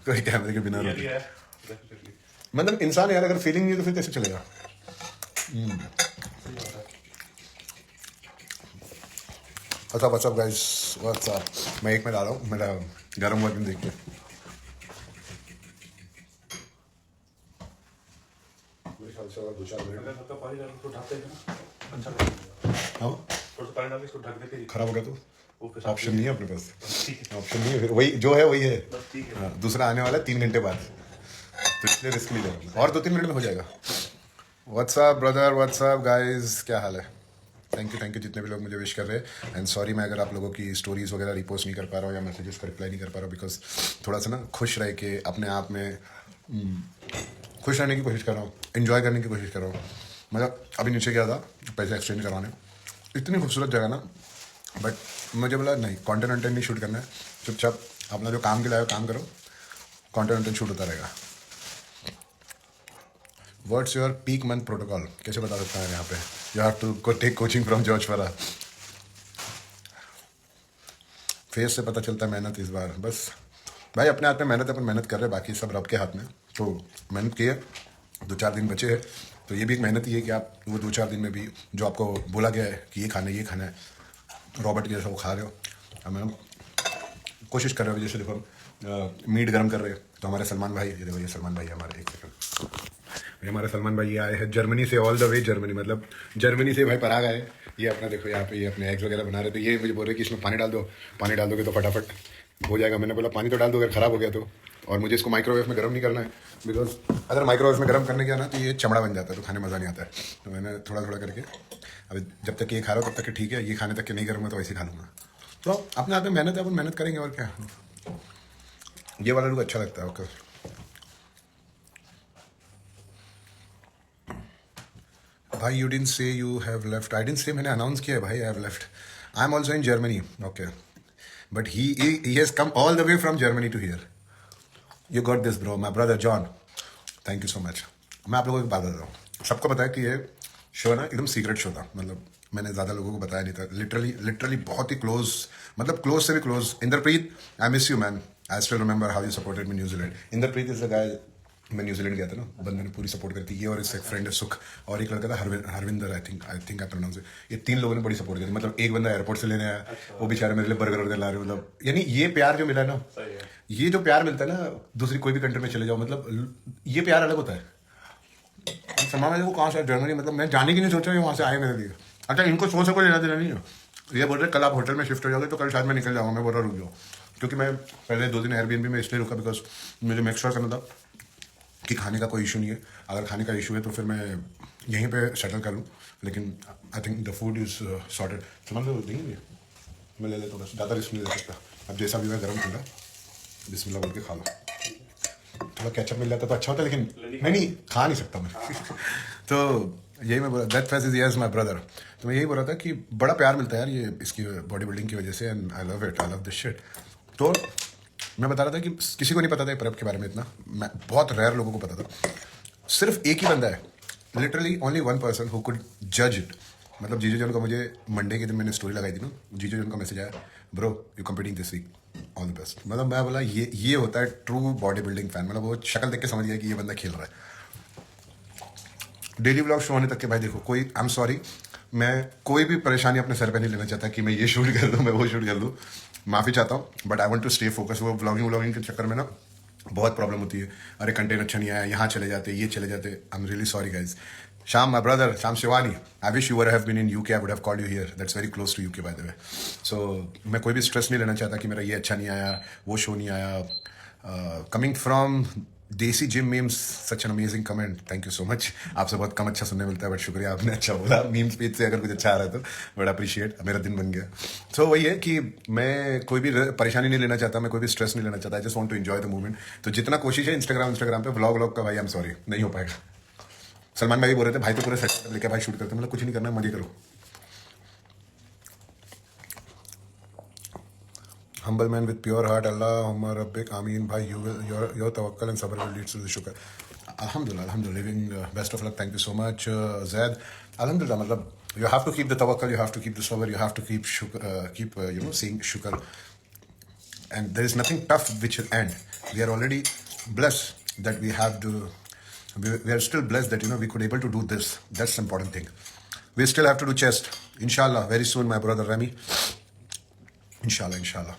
कोई कैमरे के बिना रोटी। है definitely। मतलब इंसान यार अगर फीलिंग नहीं है तो फिर कैसे चलेगा। What's up guys, what's up. मैं एक में डाल रहा हूँ, मेरा गर्म हुआ देख के। मेरे ख्याल से और 2-4 मिनट। अगर मतलब पानी डाल के इसको ढक देंगे ना, अच्छा लगेगा। हाँ थोड़ा सा पानी डाल के इसको ढक देते ही खराब हो गया तो वो फिर ऑप्शन नहीं है अपने पास। ठीक है, ऑप्शन नहीं है, फिर वही जो है वही है। बस ठीक है। हाँ, दूसरा आने वाला है 3 घंटे बाद, तो इसलिए रिस्क नहीं ले रहा हूँ। और 2-3 मिनट में हो जाएगा। व्हाट्सअप ब्रदर, व्हाट्सअप गाइस, क्या हाल है? थैंक यू जितने भी लोग मुझे विश कर रहे हैं। एंड सॉरी मैं अगर आप लोगों की स्टोरीज वगैरह रिपोस्ट नहीं कर पा रहा हूँ या मैसेजेस का रिप्लाई नहीं कर पा रहा हूँ, बिकॉज थोड़ा सा ना खुश रह के अपने आप में खुश रहने की कोशिश कर रहा हूँ, इन्जॉय करने की कोशिश कर रहा हूँ। मतलब अभी नीचे गया था पैसे एक्सचेंज करवाने, इतनी खूबसूरत जगह ना, बट मुझे बोला नहीं, कंटेंट नहीं शूट करना है, चुपचाप अपना जो काम के लाए हो काम करो, कंटेंट शूट होता रहेगा। What's your peak month protocol? कैसे बता सकता है यहाँ पे? You have to take coaching from George फरा। फेस से पता चलता है मेहनत इस बार। बस भाई अपने हाथ में मेहनत है, अपन मेहनत कर रहे हैं, बाकी सब रब के हाथ में। तो मेहनत की है, 2-4 दिन बचे हैं, तो ये भी एक मेहनत ही है कि आप वो 2-4 दिन में भी जो आपको बोला गया है कि ये खाना है, रॉबर्ट के जैसा वो खा रहे हो। अब मैं कोशिश कर रहे हो, जैसे देखो मीट गर्म कर रहे हैं, तो हमारे सलमान भाई, ये देखो ये सलमान भाई हमारे, एक सेकंड, ये हमारे सलमान भाई आए हैं जर्मनी से, ऑल द वे जर्मनी, मतलब जर्मनी से भाई पराग आए। ये अपना देखो यहाँ पे ये अपने एग्स वगैरह बना रहे थे। ये मुझे बोल रहे कि इसमें पानी डाल दो, पानी डाल दोगे तो फटाफट हो जाएगा। मैंने बोला पानी तो डाल दो अगर ख़राब हो गया तो, और मुझे इसको माइक्रोवेव में गर्म नहीं करना है, बिकॉज अगर माइक्रोवेव में गर्म करने गया ना तो ये चमड़ा बन जाता है, तो खाने मज़ा नहीं आता है। तो मैंने थोड़ा थोड़ा करके अभी जब तक ये खा रहा हो तब तक ठीक है, ये खाने तक के नहीं करूँगा तो वैसे खा लूँगा। तो अपने हाथ में मेहनत है, अपन मेहनत करेंगे और क्या। ये वाला लुक अच्छा लगता है। ओके भाई, you didn't say you have left. I didn't say, मैंने अनाउंस किया है भाई, I have left. I am also in Germany. Okay, but he has come all the way from Germany to here. You got this bro, my brother John, thank you so much. मैं आप लोगों की बात बता रहा हूँ, सबको पता है कि ये शो ना एकदम सीक्रेट शो था, मतलब मैंने ज़्यादा लोगों को बताया नहीं था। लिटरली बहुत ही क्लोज, मतलब क्लोज से भी close. Inderpreet, I miss you man, I still remember how you supported me New Zealand. Inderpreet is the guy, मैं न्यूजीलैंड गया था ना, बंदे ने पूरी सपोर्ट करती है। ये और इससे एक फ्रेंड है सुख, और एक लड़का था Harvinder, I think I pronounce it. ये 3 लोगों ने बड़ी सपोर्ट करी। मतलब एक बंदा एयरपोर्ट से लेने आया, वो बेचारे मेरे लिए बर्गर वर्गर ला रहे, मतलब यानी ये प्यार जो मिला ना, ये जो प्यार मिलता है ना दूसरी कोई भी कंट्री में चले जाओ, मतलब ये प्यार अलग होता है। सलमान भाई को कहाँ से जर्मनी, मतलब मैं जाने की नहीं सोच रहा हूँ, वहाँ से आए मेरे लिए। अच्छा इनको सोच से कोई लेना देना नहीं है। ये बोल रहे कल आप होटल में शिफ्ट हो जाओगे, तो कल शायद मैं निकल जाऊँगा। मैं बोल रहा रुक जाओ, क्योंकि मैं पहले 2 दिन एयरबीएनबी में इसलिए रुका बिकॉज मुझे मेक श्योर करना था कि खाने का कोई इशू नहीं है। अगर खाने का इशू है तो फिर मैं यहीं पे सेटल कर लूँ, लेकिन I think the food is sorted. Salman को देंगे, मैं ले लेता हूँ, बस ज़्यादा रिस्क नहीं ले सकता। अब जैसा भी है गर्म ठंडा, बिस्मिल्लाह बोल के खा लो। थोड़ा केचप मिल जाता तो अच्छा होता, लेकिन नहीं खा नहीं सकता मैं। तो यही मैं बोला, that face is yes my brother. तो मैं यही बोल रहा था कि बड़ा प्यार मिलता है यार ये इसकी बॉडी बिल्डिंग की वजह से, and I love it, I love this shit. तो मैं बता रहा था कि किसी को नहीं पता था प्रेप के बारे में इतना, मैं बहुत रेयर लोगों को पता था। सिर्फ एक ही बंदा है, literally only one person who could जज इट। मतलब जीजू जन का मुझे मंडे के दिन मैंने स्टोरी लगाई थी ना, जीजू जन का मैसेज आया, bro you competing this week, all the best. मतलब मैं बोला ये होता है ट्रू बॉडी बिल्डिंग फैन। मतलब वो शक्ल देख के समझ गया कि ये बंदा खेल रहा है। डेली ब्लॉग शो होने तक के भाई देखो, कोई आई एम सॉरी, मैं कोई भी परेशानी अपने सर पे नहीं लेना चाहता कि मैं ये शूट कर दूँ, मैं वो शूट कर दूँ। माफ़ी चाहता हूँ, but I want to stay focus. वो व्लॉगिंग के चक्कर में ना बहुत प्रॉब्लम होती है। अरे कंटेंट अच्छा नहीं आया, यहाँ चले जाते, ये चले जाते। I am really sorry guys. Sham, my brother, Sham Shivani, I wish you would have been in UK, I would have called you here. That's very close to UK, by the way. So, मैं कोई भी stress नहीं लेना चाहता कि मेरा ये अच्छा नहीं आया, वो शो नहीं आया। Coming from देसी gym memes, such an amazing comment, thank you so much. आपसे बहुत कम अच्छा सुनने मिलता है, बट शुक्रिया, आपने अच्छा बोला। मीम्स पेज से अगर कुछ अच्छा आ रहा है तो बड़ा अप्रिशिएट, मेरा दिन बन गया। सो वही है कि मैं कोई भी परेशानी नहीं लेना चाहता, मैं कोई भी स्ट्रेस नहीं लेना चाहता। I just want to enjoy the movement. तो जितना कोशिश है इंस्टाग्राम पे व्लॉग का, भाई आई एम सॉरी, नहीं हो पाएगा। सलमान भाई बोल रहे थे भाई तो पूरे सेट लेके भाई शूट करते, मतलब कुछ नहीं करना, मजे करो। Humble man with pure heart, Allahumma rabbik, Ameen. Bhai, your tawakkal and sabr will lead to the shukr. Alhamdulillah, living best of luck. Thank you so much, Zaid. Alhamdulillah, matlab, you have to keep the tawakkal, you have to keep the sabr, you have to keep saying shukr. And there is nothing tough which will end. We are already blessed that we have to. We are still blessed that we could able to do this. That's the important thing. We still have to do chest. Inshallah, very soon, my brother Rami. इंशाल्लाह इंशाल्लाह.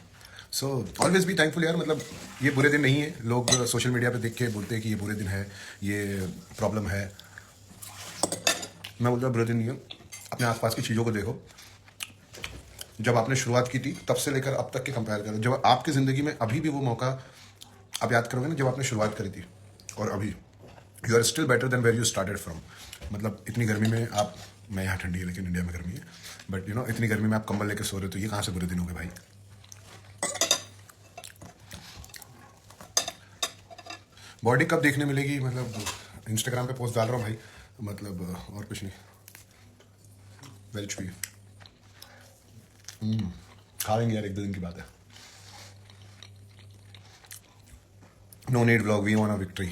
So always be thankful यार. मतलब ये बुरे दिन नहीं है. लोग सोशल मीडिया पे देख के बोलते हैं कि ये बुरे दिन है, ये प्रॉब्लम है. मैं बोलता हूँ बुरे दिन नहीं है. अपने आसपास की चीज़ों को देखो. जब आपने शुरुआत की थी तब से लेकर अब तक के कंपेयर करो. जब आपकी ज़िंदगी में अभी भी वो मौका आप याद करोगे ना जब आपने शुरुआत करी थी और अभी, you are still better than where you started from. मतलब इतनी गर्मी में आप, मैं यहाँ ठंडी है लेकिन इंडिया में गर्मी है, बट इतनी गर्मी में आप कंबल लेकर सो रहे हो, तो ये कहाँ से बुरे दिन हो गए भाई. बॉडी कब देखने मिलेगी? मतलब इंस्टाग्राम पे पोस्ट डाल रहा हूँ भाई. मतलब और कुछ नहीं. वेल छुई खा लेंगे यार, एक दो दिन की बात है. No need vlog, we want a victory.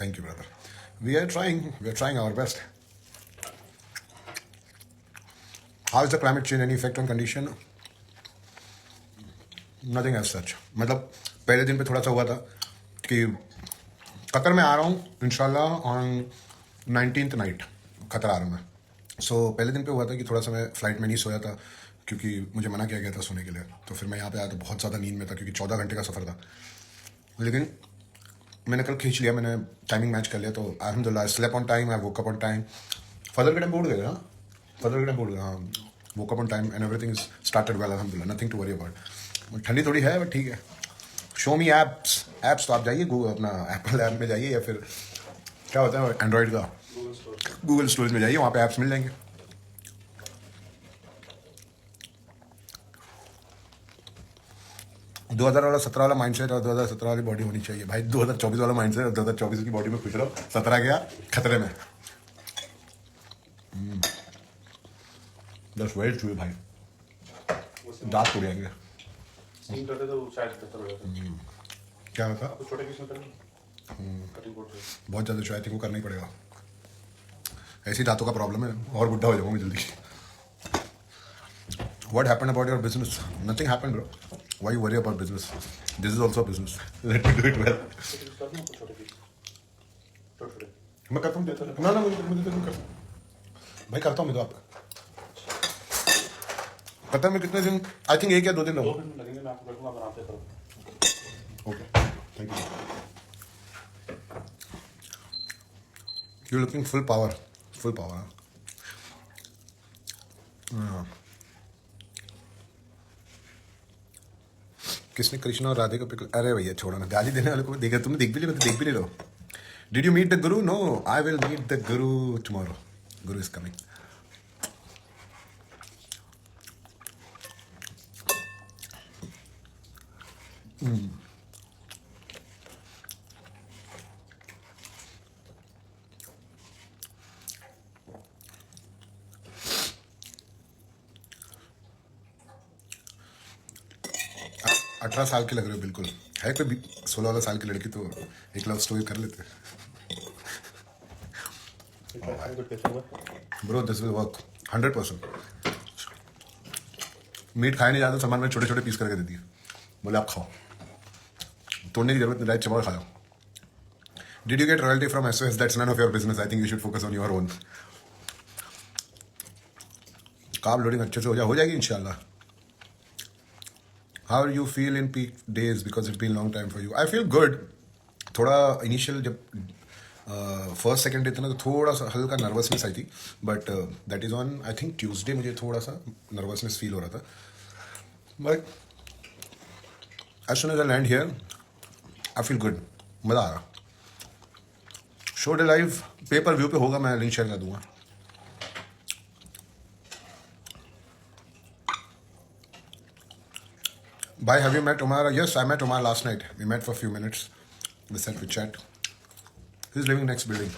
Thank you brother. We are trying our best. How is the climate change, any effect on condition? Nothing as such. मतलब पहले दिन पे थोड़ा सा हुआ था कि कतर में आ रहा हूँ इंशाल्लाह ऑन 19th नाइट. कतर आ रहा हूँ मैं. सो पहले दिन पे हुआ था कि थोड़ा सा मैं फ्लाइट में नहीं सोया था क्योंकि मुझे मना किया गया था सोने के लिए. तो फिर मैं यहाँ पे आया तो बहुत ज़्यादा नींद में था क्योंकि 14 घंटे का सफ़र था. लेकिन मैंने कल खींच लिया, मैंने टाइमिंग मैच कर लिया. तो अल्हम्दुलिल्लाह slept on time, I woke up on time. फजर के टाइम बोल गए. हाँ फजर के टाइम बोल गए. हाँ woke up on time and everything is started well अल्हम्दुलिल्लाह. Nothing to worry about. ठंडी थोड़ी है बट ठीक है. शो मी एप्स तो आप जाइए अपना एप्पल ऐप में जाइए या फिर क्या होता है एंड्रॉयड का गूगल स्टोरेज में जाइए, वहाँ पे ऐप्स मिल जाएंगे. दो हज़ार वाला 17 वाला माइंडसेट और 2017 वाली बॉडी होनी चाहिए भाई. 2024 वाला माइंडसेट और 2024 की बॉडी में खुश रहो. 17 गया खतरे में. 10 वेट छुए भाई, दांत टूट जाएंगे. सीन करते तो शायद बेहतर हो जाता. क्या होता? आपको छोटे पीस में करेंगे कटिंग बोर्ड से. बहुत ज़्यादा शायद को करना ही पड़ेगा. ऐसी दांतों का प्रॉब्लम है और बुढ़ा हो जाऊंगा मैं जल्दी. What happened about your business? Nothing happened, bro. Why you worry about business? This is also a business. Let me do it well. करना आपको छोटे पीस छोटे छोटे. मैं करता हूँ देता ना मुझे तो करता हूँ भाई. करता हूँ मैं तो आप पता है मैं कितने दिन, आई थिंक 1 या 2 दिन 2 दिन लगेंगे. मैं आपको रखूँगा बनाते करो. Okay thank you. Looking full power. किसने कृष्णा और राधे को पिक? अरे भैया छोड़ो ना, गाली देने वाले को देखा. तुमने देख भी लिया, देख भी ले लो. Did you meet the guru? No, I will meet the guru tomorrow. Guru is coming. अठारह साल के लग रहे हो बिल्कुल. है कोई 16 साल की लड़की तो एक लव स्टोरी कर लेते. Bro this will work 100%. Meat खाया नहीं जाता, सामान में छोटे छोटे पीस करके दे दिए, बोले आप खाओ. तोड़ने की जरूरत नहीं, डायरेक्ट चबाओ खाओ. Did you get royalty from SOS? That's none of your business. I think you should focus on your own. Carb loading अच्छे से हो जाएगी इंशाल्लाह. How you feel in peak days because it's been long time for you? I feel good. थोड़ा initial जब first second day था ना तो थोड़ा सा हल्का नर्वसनेस आई थी, but that is on I think Tuesday मुझे थोड़ा सा नर्वसनेस फील हो रहा था. But as soon as I land here I feel good. मज़ा आ रहा. Show day live paper view पे होगा, मैं लिंक शेयर कर दूंगा. Bye, have you met Umar? Yes, I met Umar last night. We met for a few minutes. We sat, we chat. He's living next building.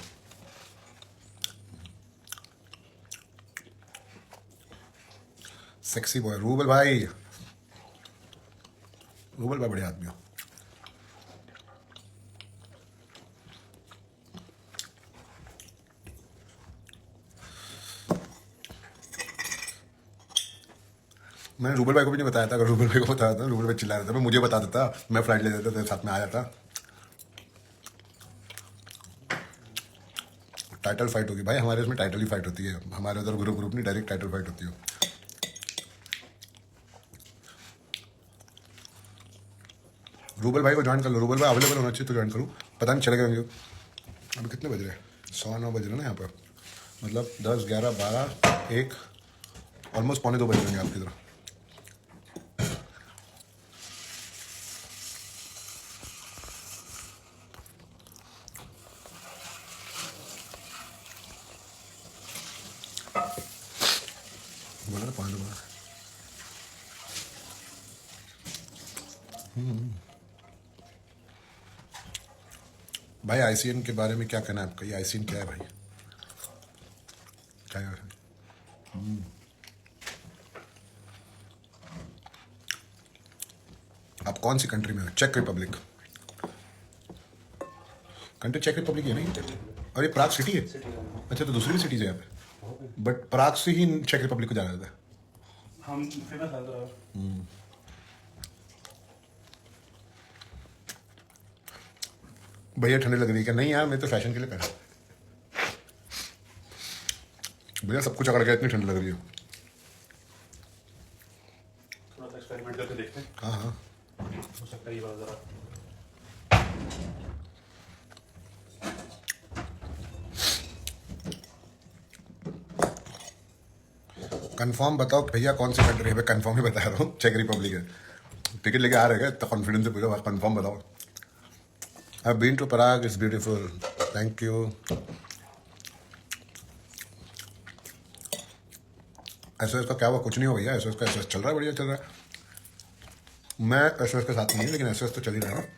Sexy boy. Rouble भाई. Rouble भाई बढ़िया आदमी हो. मैंने rouble भाई को भी नहीं बताया था. अगर रूबल भाई को बताया था, रूबल भाई चिल्ला रहा था, मैं मुझे बता देता, मैं फ्लाइट ले देता, तेरे साथ में आ जाता. टाइटल फाइट होगी भाई, हमारे इसमें टाइटल ही फाइट होती है, हमारे उधर ग्रुप ग्रुप नहीं, डायरेक्ट टाइटल फाइट होती है। रूबल भाई को ज्वाइन कर लो, रूबल भाई अवेलेबल होना चाहिए तो ज्वाइन करूँ, पता नहीं चलेगा मुझे। अभी कितने बज रहे हैं? 9:15 बज रहे हैं ना यहाँ पर, मतलब 10, 11, 12, 1, ऑलमोस्ट 1:45 बज रहे हैं आपकी तरफ। बोला ना 5 बजे। भाई आईसीएन के बारे में क्या कहना है आपका? ये आईसीएन क्या है भाई? क्या है? आप कौन सी कंट्री में हो? चेक रिपब्लिक। कंट्री चेक रिपब्लिक है नहीं? और ये प्राग सिटी है? अच्छा, तो दूसरी भी सिटीज है यहाँ पे, बट प्राग से ही चेक रिपब्लिक को जाना जाता है। हम फेमस है जरा। भैया ठंडी लग रही है क्या? नहीं यार, मैं तो फैशन के लिए पहना। भैया सब कुछ अकड़ गया, इतनी ठंड लग रही है। थोड़ा सा एक्सपेरिमेंट करके देखते हैं, हाँ हाँ। हो सकता है ये बात जरा। कंफर्म बताओ भैया कौन सी कंट्री है? मैं कंफर्म ही बता रहा हूँ, चेक रिपब्लिक है। टिकट लेके आ रहे हैं इतना कॉन्फिडेंस से पूछो, कंफर्म बताओ। I have been to Prague, it's beautiful, thank you. SOS का क्या हुआ? कुछ नहीं हो भैया, एसओएस का एसओएस चल रहा है, बढ़िया चल रहा है। मैं एसओएस के साथ नहीं, लेकिन एसओएस तो चल ही रहा है।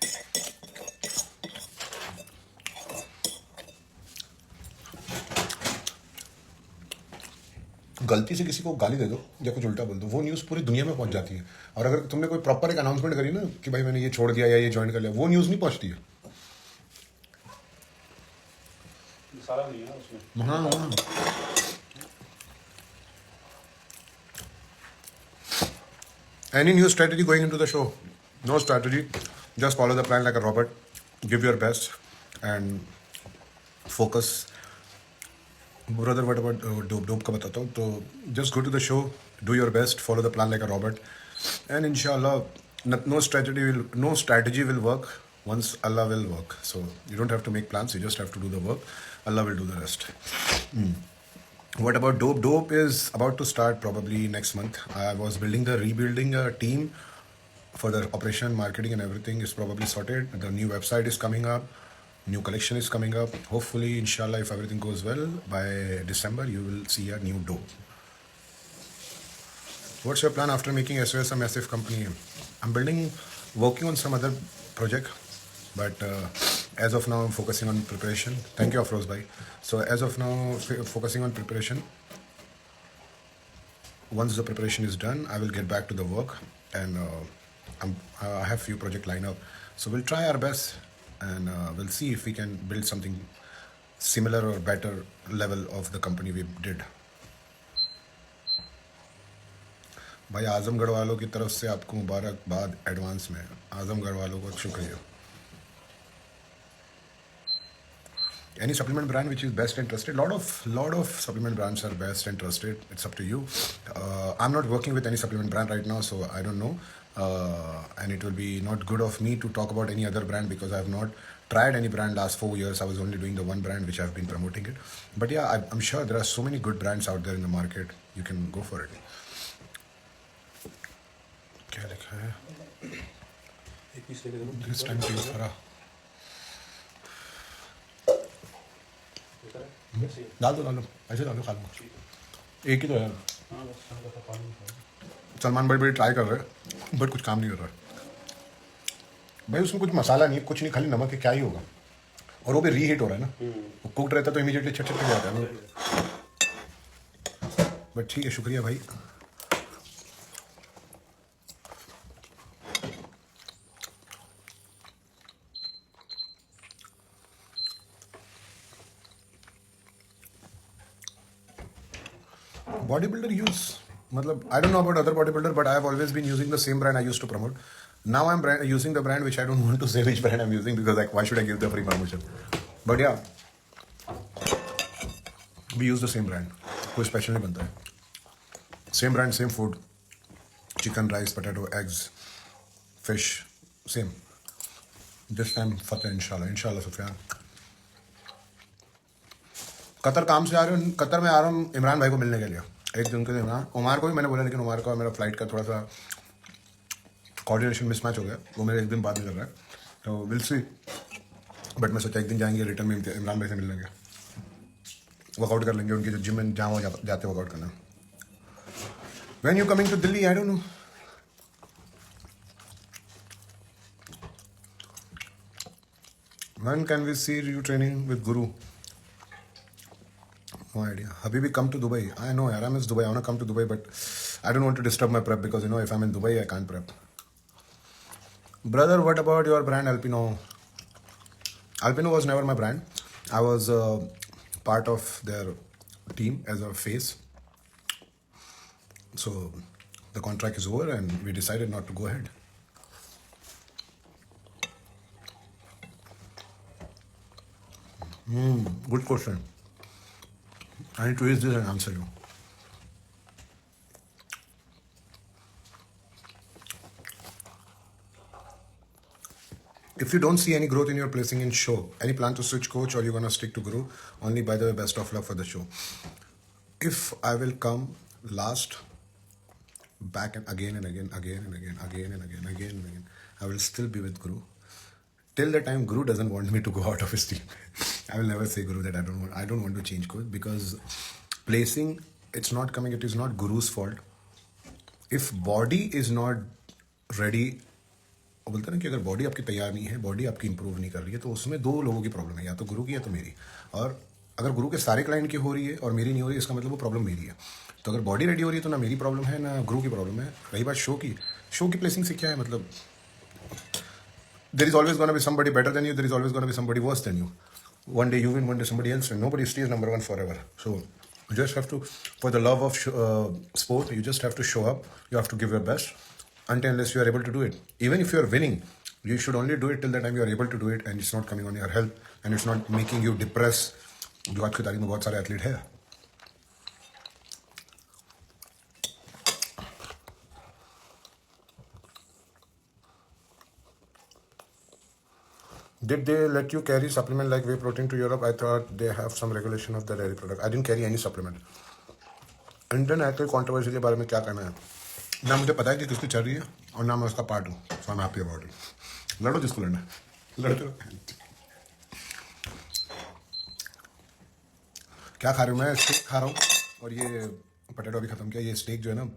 गलती से किसी को गाली दे दो या कुछ उल्टा बोल दो, वो न्यूज़ पूरी दुनिया में पहुंच जाती है। और अगर तुमने कोई प्रॉपर एक अनाउंसमेंट करी ना कि भाई मैंने ये छोड़ दिया या ये ज्वाइन कर लिया, वो न्यूज़ नहीं पहुंचती है। सारा नहीं है उसमें। हाँ हाँ। Any new strategy going into the show? No strategy. Just follow the plan like a robot. Give your best and focus. Brother, what about dope का बताता हूँ, तो just go to the show, do your best, follow the plan like a robot, and inshallah, no strategy will work once Allah will work. So you don't have to make plans, you just have to do the work. Allah will do the rest. What about Dope? Dope is about to start probably next month. I was rebuilding a team for the operation, marketing, and everything is probably sorted. The new website is coming up, new collection is coming up. Hopefully, inshallah, if everything goes well, by December you will see a new Dope. What's your plan after making SOS a massive company? I'm working on some other project, but as of now I'm focusing on preparation. Thank you, Afroz bhai. So as of now, focusing on preparation. Once the preparation is done, I will get back to the work, and I have few project lined up. So we'll try our best, and we'll see if we can build something similar or better level of the company we did. भाई आजमगढ़ वालों की तरफ से आपको मुबारकबाद advance में। आजमगढ़ वालों को शुक्रिया। Any supplement brand which is best and trusted? Lot of supplement brands are best and trusted. It's up to you. I'm not working with any supplement brand right now, so I don't know. And it will be not good of me to talk about any other brand because I have not tried any brand last 4 years. I was only doing the one brand which I've been promoting it. But yeah, I'm sure there are so many good brands out there in the market. You can go for it. क्या लिखा है? एक piece लेके दो। This time please करा। कैसे? डाल दो ऐसे डाल दो, खा लो। एक ही तो यार। हाँ बस हल्का सा पानी। सलमान भाई बड़ी ट्राई कर रहे हैं, बट कुछ काम नहीं कर रहा है भाई। उसमें कुछ मसाला नहीं, कुछ नहीं, खाली नमक है, क्या ही होगा। और वो भी रीहीट हो रहा है ना, वो कुकड रहता तो इमीडिएटली छट छट जाता है ना। बट ठीक है, शुक्रिया भाई। Bodybuilder use, matlab, I don't know about other bodybuilder, but I have always been using the same brand I used to promote. Now I'm using the brand which I don't want to say which brand I'm using because like why should I give the free promotion? But yeah, we use the same brand, कोई special नहीं बनता है। Same brand, same food, chicken, rice, potato, eggs, fish, same. This time फतेह इंशाल्लाह, इंशाल्लाह Sufiyan. Qatar काम से आ रहे हूँ, कतर में आ रहा हूँ इमरान भाई को मिलने के लिए। एक दिन के लिए इमरान, उमार को भी मैंने बोला, लेकिन उमार का मेरा फ्लाइट का थोड़ा सा कोऑर्डिनेशन मिसमैच हो गया, वो मेरे एक दिन बाद में कर रहा है, तो विल सी। बट मैं सोचा एक दिन जाएंगे, रिटर्न में इमरान भाई से मिल लेंगे, वर्कआउट कर लेंगे, उनकी जो जिम में जहाँ वो जाते वर्कआउट करना। When you coming to Delhi, I don't know. When can we see you training with guru? No idea. Habibi, come to Dubai. I know, I miss Dubai. I want to come to Dubai, but I don't want to disturb my prep because, if I'm in Dubai, I can't prep. Brother, what about your brand, Alpino? Alpino was never my brand. I was part of their team as a face. So the contract is over and we decided not to go ahead. Good question. I need to use this and answer you. If you don't see any growth in your placing in show, any plan to switch coach or you're going to stick to Guru? Only by the way, best of luck for the show. If I will come last, back and again and again, I will still be with Guru. Till the time Guru doesn't want me to go out of his team. I will never say Guru that I don't want to change coach, because placing, it's not coming, it is not Guru's fault. If body is not ready, बोलते ना कि अगर body आपकी तैयार नहीं है, body आपकी improve नहीं कर रही है, तो उसमें दो लोगों की प्रॉब्लम है, या तो गुरु की या तो मेरी। और अगर गुरु के सारे क्लाइंट की हो रही है और मेरी नहीं हो रही है, इसका मतलब वो प्रॉब्लम मेरी है। तो अगर बॉडी रेडी हो रही है तो ना मेरी प्रॉब्लम है ना गुरु की प्रॉब्लम है। रही बात शो की प्लेसिंग से क्या है मतलब, there is always going to be somebody better than you, there is always going to be somebody worse than you. One day you win, one day somebody else win. Nobody stays number one forever. So you just have to, for the love of sport, you just have to show up. You have to give your best until unless you are able to do it. Even if you are winning, you should only do it till the time you are able to do it and it's not coming on your health and it's not making you depressed. जो आज की तारीख में बहुत सारे athlete है। Did they let you carry supplement like whey protein to Europe? I thought they have some regulation of the dairy product. I didn't carry any supplement. Indian athlete controversy के बारे में क्या कहना है? ना मुझे पता है कि किसकी चल रही है और ना मैं उसका पार्ट हूँ। So I am happy about it. लड़ो जिसको लड़ना है, लड़ते रहो। क्या खा रही हूँ मैं? स्टेक खा रहा हूँ और ये पोटैटो अभी ख़त्म किया। ये स्टेक जो है ना,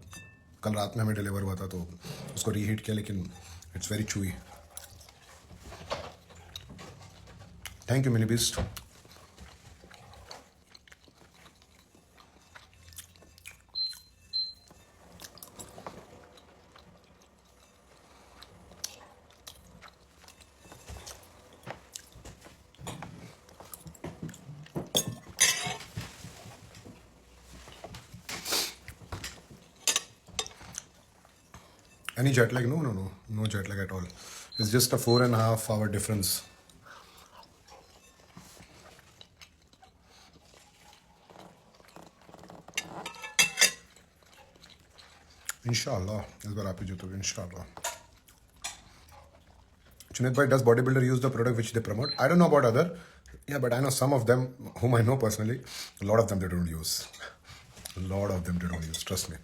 कल रात में हमें डिलीवर हुआ था तो उसको रीहीट किया, लेकिन it's very chewy. Thank you mini beast. Any jet lag? No jet lag at all. It's just a 4.5 hour difference. Inshallah, इस बार आप ही जीतोगे इंशाल्लाह। Junaid bhai, does bodybuilder use the product which they promote? I don't know about other. Yeah, but I know some of them whom I know personally. A lot of them they don't use. A lot of them they don't use. Trust me.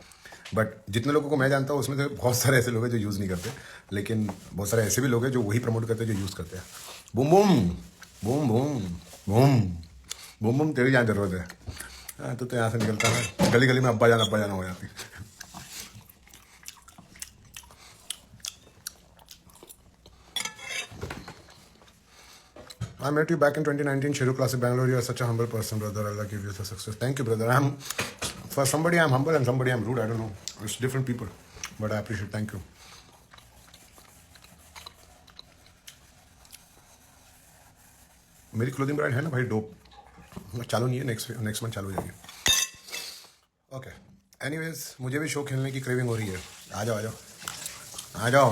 But जितने लोगों को मैं जानता हूँ उसमें से बहुत सारे ऐसे लोग हैं जो यूज़ नहीं करते, लेकिन बहुत सारे ऐसे भी लोग हैं जो वही प्रमोट करते हैं जो यूज़ करते हैं। Boom boom boom boom boom boom boom, तेरी क्या ज़रूरत है? हाँ, तो यहाँ से निकलता है, गली गली में अब्बा जाना हो जाती। I met you back in 2019, Cheru Classic Bangalore. You are such a humble person, brother. Allah give you the success. Thank you, brother. For somebody I'm humble and somebody I'm rude. I don't know. It's different people. But I appreciate. Thank you. मेरी clothing brand है ना भाई, dope. चालू नहीं है, next month चालू हो जाएगी। ओके, एनीवेज, मुझे भी शो खेलने की क्रेविंग हो रही है। आ जाओ।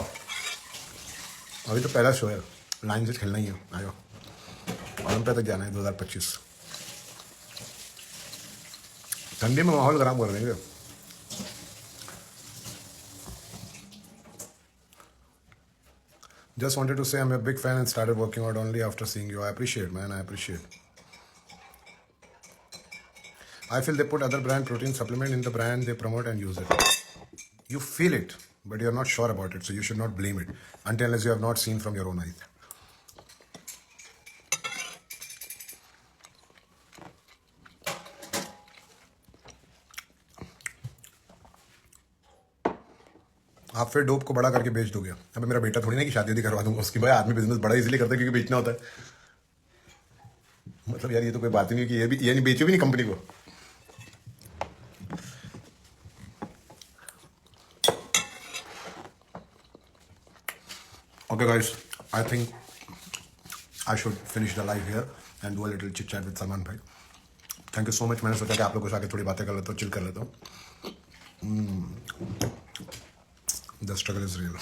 अभी तो पहला शो है, लाइन से खेलना ही है। आ जाओ, ओलंपिया तक जाना है 2025। ठंडी में माहौल खराब कर देंगे. Just wanted to say I'm a big fan and started working out only after seeing you. I appreciate, man. I appreciate. I feel they put other brand protein supplement in the brand they promote and use it. You feel it, but you're not sure about it, so you should not blame it until unless you have not seen from your own eyes. आप फिर dope को बड़ा करके बेच दोगे. अबे मेरा बेटा थोड़ी ना कि शादी वादी करवा दूंगा उसकी. भाई आदमी बिजनेस बड़ा इजीली करता है क्योंकि बेचना होता है. मतलब यार ये तो कोई बात ही नहीं कि ये नहीं बेचो भी नहीं कंपनी को. Okay guys, I think I should finish the live here and do a little chit chat with Salman भाई. Thank you so much. मैंने सोचा कि आप लोगों से आके थोड़ी बातें कर लेता हूँ, चिल कर लेता हूँ. The struggle is real.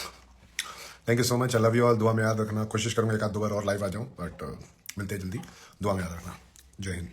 Thank you so much. I love you all. दुआ में याद रखना. कोशिश करूँगा एक आध दो बार और लाइव आ जाऊँ, बट मिलते हैं जल्दी. दुआ में याद रखना. जय हिंद.